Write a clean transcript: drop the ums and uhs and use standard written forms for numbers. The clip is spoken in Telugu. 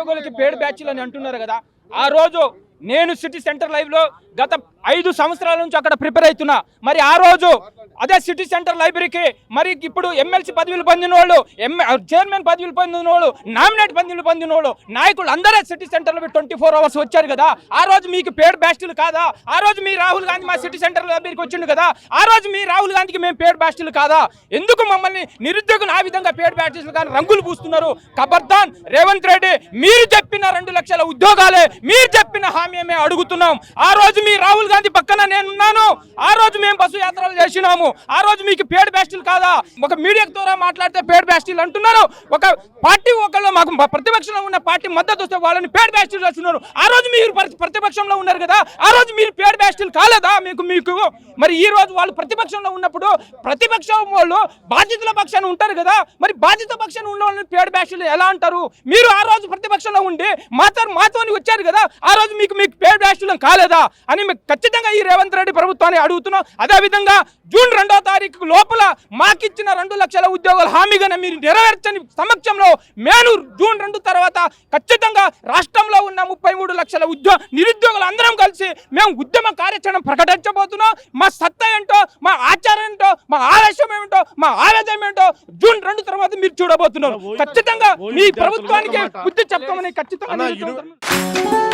నిరుద్యోగులకి పేడ్ బ్యాచ్లు అని అంటున్నారు కదా. ఆ రోజు నేను సిటీ సెంటర్ లైవ్ లో గత 5 సంవత్సరాల నుంచి అక్కడ ప్రిపేర్ అవుతున్నా. మరి ఆ రోజు అదే సిటీ సెంటర్ లైబ్రరీకి మరి ఇప్పుడు ఎమ్మెల్సీ పదవులు పొందిన వాళ్ళు, చైర్మన్ పదవులు పొందిన వాళ్ళు, నామినేట్ పదవులు పొందిన వాళ్ళు, నాయకులు అందరూ సిటీ సెంటర్ లో 24 hours వచ్చారు కదా. ఆ రోజు మీకు పేడ్ బ్యాచ్లు కాదా? ఆ రోజు మీ రాహుల్ గాంధీ మా సిటీ సెంటర్ లైబ్రరీకి వచ్చిండు కదా. ఆ రోజు మీ రాహుల్ గాంధీకి మేము పేడ్ బ్యాచ్లు కాదా? ఎందుకు మమ్మల్ని నిరుద్యోగులు ఆ విధంగా పేడ్ బ్యాచ్లు కానీ రంగులు పూస్తున్నారు? ఖబర్దాన్ రేవంత్ రెడ్డి, మీరు చెప్పిన 2 లక్షల ఉద్యోగాలే, మీరు చెప్పిన హామీ మేము అడుగుతున్నాం. ఆ రోజు మీ రాహుల్ గాంధీ పక్కన నేనున్నాను. ఆ రోజు మేము బస్సు యాత్రలు చేసినాము. ఆ రోజు మీకు పేడ్ బ్యాచ్లు కాదా? ఒక మీడియా ద్వారా మాట్లాడితే పేడ్ బ్యాచ్లు అంటున్నారు. ఒక పార్టీ ఒకళ్ళు మాకు ప్రతిపక్షంలో ఉన్న పార్టీ మద్దతు వస్తే వాళ్ళని పేడ్ బ్యాచ్లు చేస్తున్నారు. ఆ రోజు మీరు ప్రతిపక్షంలో ఉన్నారు కదా. ఆ రోజు మీరు పేడ్ బ్యాచ్లు కాలేదా మీకు? మరి ఈ రోజు వాళ్ళు ప్రతిపక్షంలో ఉన్నప్పుడు ప్రతిపక్షం వాళ్ళు బాధితుల పక్షాన ఉంటారు కదా. మరి బాధిత పక్షాన ఉన్న వాళ్ళని పేడ్ బ్యాచ్లు ఎలా అంటారు? మీరు ఆ రోజు ప్రతిపక్షంలో ఉండి మాతోని వచ్చారు కదా. ఆ రోజు మీకు పేడ్ బ్యాచ్లు కాలేదా అని మీకు ఖచ్చితంగా ఈ రేవంత్ రెడ్డి ప్రభుత్వాన్ని అడుగుతున్నాం. అదేవిధంగా జూన్ 2వ తారీఖు లోపల మాకిచ్చిన 2 లక్షల ఉద్యోగాల హామీగానే మీరు నెరవేర్చని సమక్షంలో మేము జూన్ 2 తర్వాత ఖచ్చితంగా రాష్ట్రంలో ఉన్న 33 లక్షల నిరుద్యోగులు అందరం కలిసి మేము ఉద్యమ కార్యాచరణ ప్రకటించబోతున్నాం. మా సత్తా ఏంటో, మా ఆచారం ఏంటో, మా ఆలస్యం ఏమిటో, మా ఆవేదన ఏంటో జూన్ 2 తర్వాత మీరు చూడబోతున్నారు. ఖచ్చితంగా మీ ప్రభుత్వానికి బుద్ధి చెప్తామని ఖచ్చితంగా